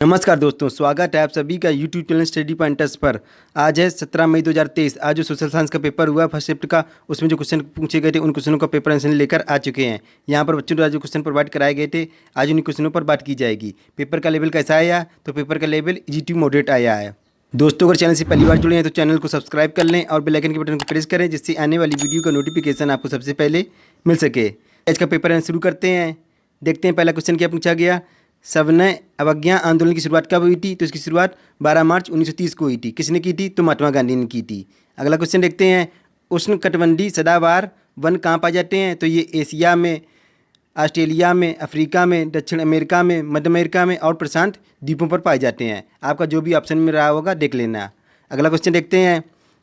नमस्कार दोस्तों, स्वागत है आप सभी का यूट्यूब चैनल स्टडी पॉइंटर्स पर। आज है 17 मई 2023। आज जो सोशल साइंस का पेपर हुआ फर्स्ट शिफ्ट का, उसमें जो क्वेश्चन पूछे गए थे उन क्वेश्चनों का पेपर आंसर लेकर आ चुके हैं। यहाँ पर बच्चों द्वारा जो क्वेश्चन प्रोवाइड कराए गए थे, आज उन्हीं क्वेश्चनों पर बात की जाएगी। पेपर का लेवल कैसा आया? तो पेपर का लेवल ईजी टू मॉडरेट आया है। दोस्तों, अगर चैनल से पहली बार जुड़े हैं तो चैनल को सब्सक्राइब कर लें और बेल आइकन के बटन को प्रेस करें, जिससे आने वाली वीडियो का नोटिफिकेशन आपको सबसे पहले मिल सके। आज का पेपर शुरू करते हैं। देखते हैं पहला क्वेश्चन क्या पूछा गया। सविनय अवज्ञा आंदोलन की शुरुआत कब हुई थी? तो इसकी शुरुआत 12 मार्च 1930 को हुई थी। किसने की थी? तो महात्मा गांधी ने की थी। अगला क्वेश्चन देखते हैं। उष्णकटिबंधीय सदाबहार वन कहाँ पाए जाते हैं? तो ये एशिया में, ऑस्ट्रेलिया में, अफ्रीका में, दक्षिण अमेरिका में, मध्य अमेरिका में और प्रशांत द्वीपों पर पाए जाते हैं। आपका जो भी ऑप्शन में रहा होगा देख लेना। अगला क्वेश्चन देखते हैं।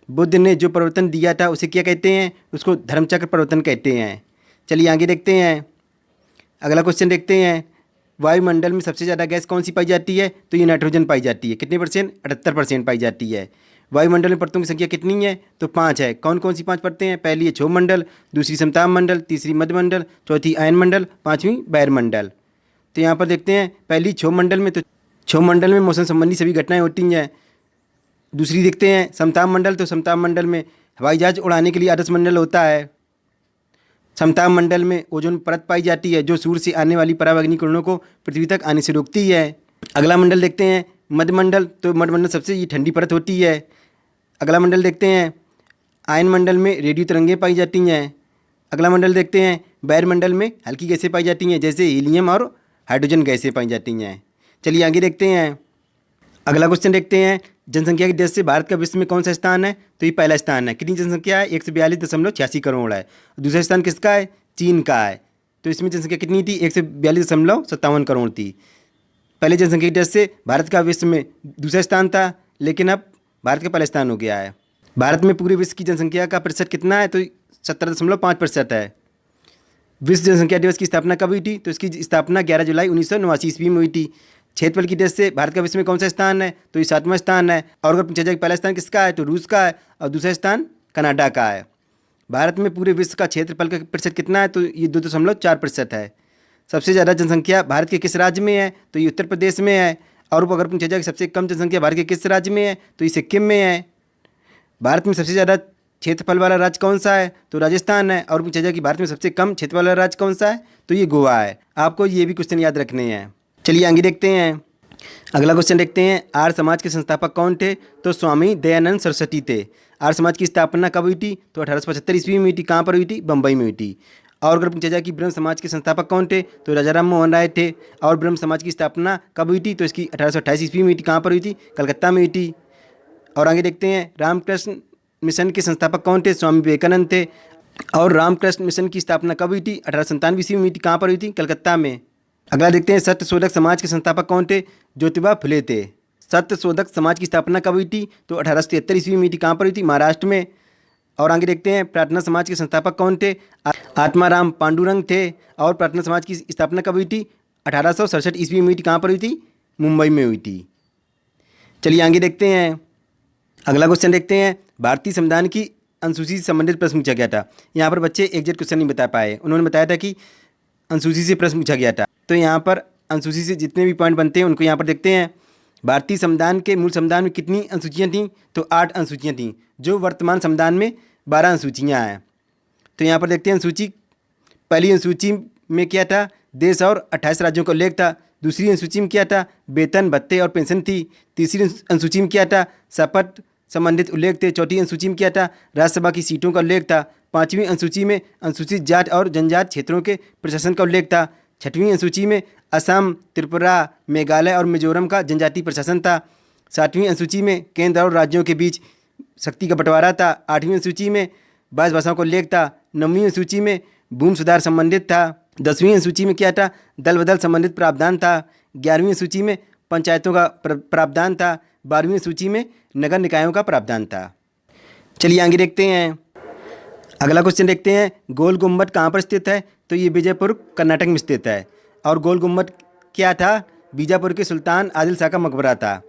बुद्ध ने जो परिवर्तन दिया था उसे क्या कहते हैं? उसको धर्मचक्र परिवर्तन कहते हैं। चलिए आगे देखते हैं। अगला क्वेश्चन देखते हैं। वायुमंडल में सबसे ज़्यादा गैस कौन सी पाई जाती है? तो ये नाइट्रोजन पाई जाती है। कितने परसेंट? 78% पाई जाती है। वायुमंडल में परतों की संख्या कितनी है? तो 5 है। कौन कौन सी 5 परतें हैं? पहली है क्षोभ मंडल, दूसरी समताप मंडल, तीसरी मध्य मंडल, चौथी आयन मंडल, पाँचवीं बैरमंडल। तो यहाँ पर देखते हैं पहली क्षोभ मंडल में, तो क्षोभ मंडल में मौसम संबंधी सभी घटनाएँ होती हैं। दूसरी देखते हैं समताप मंडल, तो समताप मंडल में हवाई जहाज उड़ाने के लिए आदर्श मंडल होता है। समताप मंडल में ओजोन परत पाई जाती है, जो सूर्य से आने वाली पराबैंगनी किरणों को पृथ्वी तक आने से रोकती है। अगला मंडल देखते हैं मध्य मंडल, तो मध्य मंडल सबसे ये ठंडी परत होती है। अगला मंडल देखते हैं आयन मंडल में रेडियो तरंगें पाई जाती हैं। अगला मंडल देखते हैं बैरमंडल में हल्की गैसें पाई जाती हैं, जैसे हीलियम और हाइड्रोजन गैसें पाई जाती हैं। चलिए आगे देखते हैं। अगला क्वेश्चन देखते हैं। जनसंख्या की दृष्टि से भारत का विश्व में कौन सा स्थान है? तो ये पहला स्थान है। कितनी जनसंख्या है? 142.86 करोड़ है। दूसरा स्थान किसका है? चीन का है। तो इसमें जनसंख्या कितनी थी? 142.57 करोड़ थी। पहले जनसंख्या की दृष्टि से भारत का विश्व में दूसरा स्थान था, लेकिन अब भारत का पहला स्थान हो गया है। भारत में पूरे विश्व की जनसंख्या का प्रतिशत कितना है? तो 17.5% है। विश्व जनसंख्या दिवस की स्थापना कब हुई थी? तो इसकी स्थापना 11 जुलाई 1989 ईस्वी में हुई थी। क्षेत्रफल की दृष्टि से भारत का विश्व में कौन सा स्थान है? तो ये 7वां स्थान है। और अगर पूछा जाए पहला स्थान किसका है, तो रूस का है, और दूसरा स्थान कनाडा का है। भारत में पूरे विश्व का क्षेत्रफल का प्रतिशत कितना है? तो ये 2.4% है। सबसे ज़्यादा जनसंख्या भारत के किस राज्य में है? तो ये उत्तर प्रदेश में है। और अगर पूछा जाए सबसे कम जनसंख्या भारत के किस राज्य में है? तो ये सिक्किम में है। भारत में सबसे ज़्यादा क्षेत्रफल वाला राज्य कौन सा है? तो राजस्थान है। और पूछा जाए कि भारत में सबसे कम क्षेत्रफल वाला राज्य कौन सा है? तो ये गोवा है। आपको ये भी क्वेश्चन याद रखने हैं। चलिए आगे देखते हैं। अगला क्वेश्चन देखते हैं। आर्य समाज के संस्थापक कौन थे? तो स्वामी दयानंद सरस्वती थे। आर्य समाज की स्थापना कब हुई थी? तो 1875 ईस्वी में हुई थी। कहाँ पर हुई थी? बम्बई में हुई थी। और अगर पूछा जाए कि ब्रह्म समाज के संस्थापक कौन थे? तो राजा राम मोहन राय थे। और ब्रह्म समाज की स्थापना कब हुई थी? तो इसकी 1828 ईस्वी में हुई थी। कहाँ पर हुई थी? कलकत्ता में हुई थी। और आगे देखते हैं। रामकृष्ण मिशन के संस्थापक कौन थे? स्वामी विवेकानंद थे। और रामकृष्ण मिशन की स्थापना कब हुई थी? 1897 ईस्वी में हुई थी। कहाँ पर हुई थी? कलकत्ता में। अगला देखते हैं। सत्यशोधक समाज के संस्थापक कौन थे? ज्योतिबा फुले थे। सत्यशोधक समाज की स्थापना कब हुई थी? तो 1873 ईस्वी में हुई थी। कहाँ पर हुई थी? महाराष्ट्र में। और आगे देखते हैं। प्रार्थना समाज के संस्थापक कौन थे? आत्माराम पांडुरंग थे। और प्रार्थना समाज की स्थापना कब हुई थी? 1867 ईस्वी में हुई थी। कहाँ पर हुई थी? मुंबई में हुई थी। चलिए आगे देखते हैं। अगला क्वेश्चन देखते हैं। भारतीय संविधान की अनुसूची से संबंधित प्रश्न पूछा गया था। यहाँ पर बच्चे एग्जैक्ट क्वेश्चन नहीं बता पाए। उन्होंने बताया था कि अनुसूची से प्रश्न पूछा गया था। तो यहाँ पर अनुसूची से जितने भी पॉइंट बनते हैं उनको यहाँ पर देखते हैं। भारतीय संविधान के मूल संविधान में कितनी अनुसूचियाँ थीं? तो 8 अनुसूचियाँ थीं। जो वर्तमान संविधान में 12 अनुसूचियाँ हैं। तो यहाँ पर देखते हैं अनुसूची। पहली अनुसूची में क्या था? देश और 28 राज्यों का उल्लेख था। दूसरी अनुसूची में क्या था? वेतन, भत्ते और पेंशन थी। तीसरी अनुसूची में क्या था? शपथ संबंधित उल्लेख थे। चौथी अनुसूची में क्या था? राज्यसभा की सीटों का उल्लेख था। पाँचवीं अनुसूची में अनुसूचित जाट और जनजाति क्षेत्रों के प्रशासन का उल्लेख था। छठवीं अनुसूची में असम, त्रिपुरा, मेघालय और मिजोरम का जनजातीय प्रशासन था। सातवीं अनुसूची में केंद्र और राज्यों के बीच शक्ति का बंटवारा था। आठवीं अनुसूची में 22 भाषाओं का उल्लेख था। नौवीं अनुसूची में भूमि सुधार संबंधित था। 10वीं अनुसूची में क्या था? दल बदल संबंधित प्रावधान था। 11वीं अनुसूची में पंचायतों का प्रावधान था। 12वीं सूची में नगर निकायों का प्रावधान था। चलिए आगे देखते हैं। अगला क्वेश्चन देखते हैं। गोल गुम्बद कहाँ पर स्थित है? तो ये विजयपुर कर्नाटक में स्थित है। और गोल गुम्बद क्या था? बीजापुर के सुल्तान आदिल शाह का मकबरा था।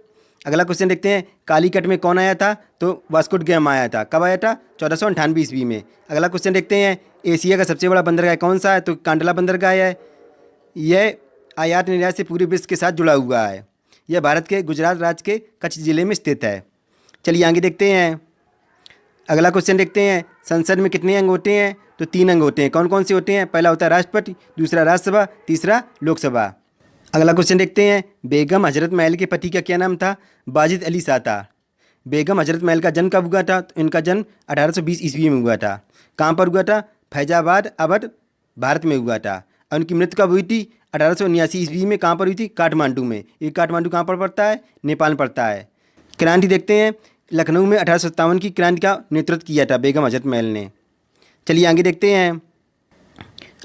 अगला क्वेश्चन देखते हैं। कालीकट में कौन आया था? तो वास्को ड गामा आया था। कब आया था? 1498 ईस्वी में। अगला क्वेश्चन देखते हैं। एशिया का सबसे बड़ा बंदरगाह कौन सा है? तो कांडला बंदरगाह है। यह आयात निर्यात से पूरे विश्व के साथ जुड़ा हुआ है। यह भारत के गुजरात राज्य के कच्छ जिले में स्थित है। चलिए आगे देखते हैं। अगला क्वेश्चन देखते हैं, संसद में कितने अंग होते हैं? तो 3 अंग होते हैं। कौन कौन से होते हैं? पहला होता है राष्ट्रपति, दूसरा राज्यसभा, तीसरा लोकसभा। अगला क्वेश्चन देखते हैं, बेगम हजरत महल के पति का क्या नाम था? वाजिद अली शाह था। बेगम हजरत महल का जन्म कब हुआ था? तो इनका जन्म 1820 ईस्वी में हुआ था। कहाँ पर हुआ था? फैजाबाद, अवध, भारत में हुआ था। और उनकी मृत्यु कब हुई थी? 1879 ईस्वी में। कहाँ पर हुई थी? काठमांडू में। ये काठमांडू कहाँ पर पड़ता है? नेपाल में पड़ता है। क्रांति देखते हैं, लखनऊ में 1857 की क्रांति का नेतृत्व किया था बेगम हजरत महल ने। चलिए आगे देखते हैं।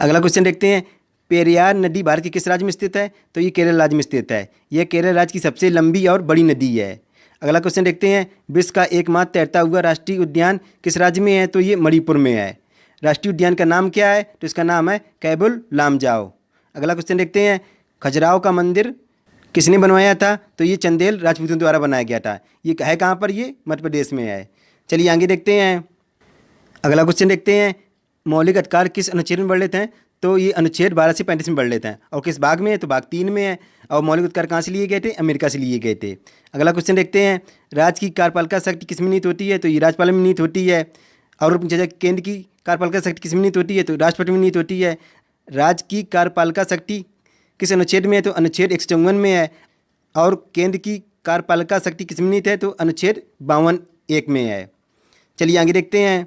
अगला क्वेश्चन देखते हैं, पेरियार नदी भारत के किस राज्य में स्थित है? तो ये केरल राज्य में स्थित है। यह केरल राज्य की सबसे लंबी और बड़ी नदी है। अगला क्वेश्चन देखते हैं, विश्व का एकमात्र तैरता हुआ राष्ट्रीय उद्यान किस राज्य में है? तो ये मणिपुर में है। राष्ट्रीय उद्यान का नाम क्या है? तो इसका नाम है कैबुल लामजाओ। अगला क्वेश्चन देखते हैं, खजुराहो का मंदिर किसने बनवाया था? तो ये चंदेल राजपूतों द्वारा बनाया गया था। ये है कहाँ पर? ये मध्य प्रदेश में है। चलिए आगे देखते हैं। अगला क्वेश्चन देखते हैं, मौलिक अधिकार किस अनुच्छेद में वर्णित हैं? तो ये अनुच्छेद 12 से 35 में वर्णित हैं। और किस भाग में है? तो भाग 3 में है। और मौलिक अधिकार कहाँ से लिए गए थे? अमेरिका से लिए गए थे। अगला क्वेश्चन देखते हैं, राज्य की कार्यपालिका शक्ति किस में निहित होती है? तो ये राज्यपाल में निहित होती है। और पूछा जाए केंद्र की कार्यपालिका शक्ति किस में निहित होती है? तो राष्ट्रपति में निहित होती है। राज्य की कार्यपालिका शक्ति किस अनुच्छेद में है? तो अनुच्छेद 154 में है। और केंद्र की कार्यपालिका शक्ति किस में निहित है? तो अनुच्छेद 52(1) में है। चलिए आगे देखते हैं।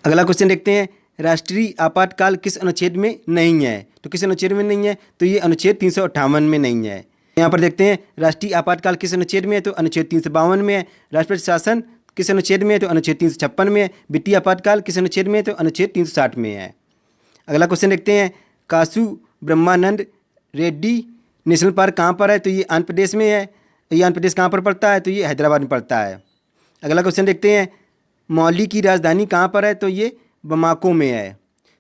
अगला क्वेश्चन देखते हैं, राष्ट्रीय आपातकाल किस अनुच्छेद में नहीं है? तो किस अनुच्छेद में नहीं है? तो ये अनुच्छेद 358 में नहीं है। यहाँ पर देखते हैं, राष्ट्रीय आपातकाल किस अनुच्छेद में है? तो अनुच्छेद 352 में है। राष्ट्रपति शासन किस अनुच्छेद में है? तो अनुच्छेद 356 में है। वित्तीय आपातकाल किस अनुच्छेद में है? तो अनुच्छेद 360 में है। अगला क्वेश्चन देखते हैं, कासु ब्रह्मानंद रेड्डी नेशनल पार्क कहाँ पर है? तो ये आंध्र प्रदेश में है। ये आंध्र प्रदेश कहाँ पर पड़ता है? तो ये हैदराबाद में पड़ता है। अगला क्वेश्चन देखते हैं, मौली की राजधानी कहाँ पर है? तो ये बमाको में है।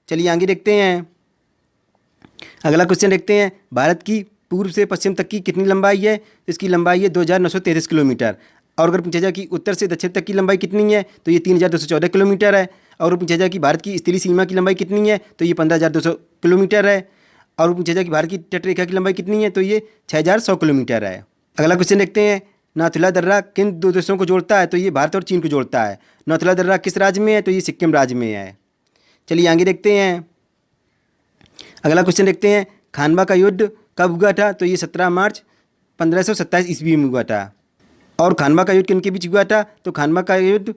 चलिए आगे देखते हैं। अगला क्वेश्चन देखते हैं, भारत की पूर्व से पश्चिम तक की कितनी लंबाई है? तो इसकी लंबाई है 2933 किलोमीटर। और अगर पूछा जाए कि उत्तर से दक्षिण तक की लंबाई कितनी है? तो ये 3214 किलोमीटर है। और पूछा जाए कि भारत की स्थलीय सीमा की लंबाई कितनी है? तो ये 15200 किलोमीटर है। और पूछा जाए कि भारत की तटरेखा की लंबाई कितनी है? तो ये 6100 किलोमीटर है। अगला क्वेश्चन देखते हैं, नाथुला दर्रा किन 2 देशों को जोड़ता है? तो ये भारत और चीन को जोड़ता है। नाथुला दर्रा किस राज्य में है? तो ये सिक्किम राज्य में है। चलिए आगे देखते हैं। अगला क्वेश्चन देखते हैं, खानवा का युद्ध कब हुआ था? तो ये 17 मार्च 1527 ईस्वी में हुआ था। और खानवा का युद्ध किनके बीच हुआ था? तो खानवा का युद्ध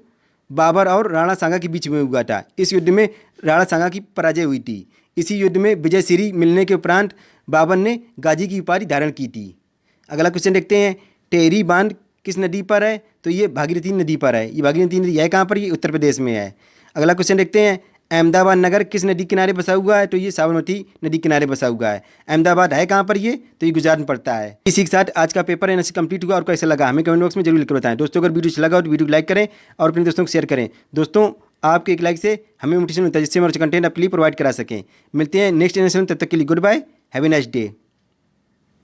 बाबर और राणा सांगा के बीच में हुआ था। इस युद्ध में राणा सांगा की पराजय हुई थी। इसी युद्ध में विजय श्री मिलने के उपरांत बाबर ने गाजी की उपाधि धारण की थी। अगला क्वेश्चन देखते हैं, टेहरी बांध किस नदी पर है? तो ये भागीरथी नदी पर है। ये भागीरथी नदी है कहाँ पर? ये उत्तर प्रदेश में है। अगला क्वेश्चन देखते हैं, अहमदाबाद नगर किस नदी किनारे बसा हुआ है? तो ये साबरमती नदी किनारे बसा हुआ है। अहमदाबाद है कहाँ पर? ये तो ये गुजरात में पड़ता है। इसी के साथ आज का पेपर है कंप्लीट हुआ। और कैसा लगा हमें कमेंट बॉक्स में जरूर लिखकर बताएं। दोस्तों अगर वीडियो अच्छा लगा तो वीडियो को लाइक करें और अपने दोस्तों को शेयर करें। दोस्तों आपके एक लाइक से हमें मोटिवेशन मिलता है, जिससे हमारे कंटेंट आप प्लीज प्रोवाइड करा सकें। मिलते हैं नेक्स्ट चैनल। तब तक के लिए goodbye, have a nice day.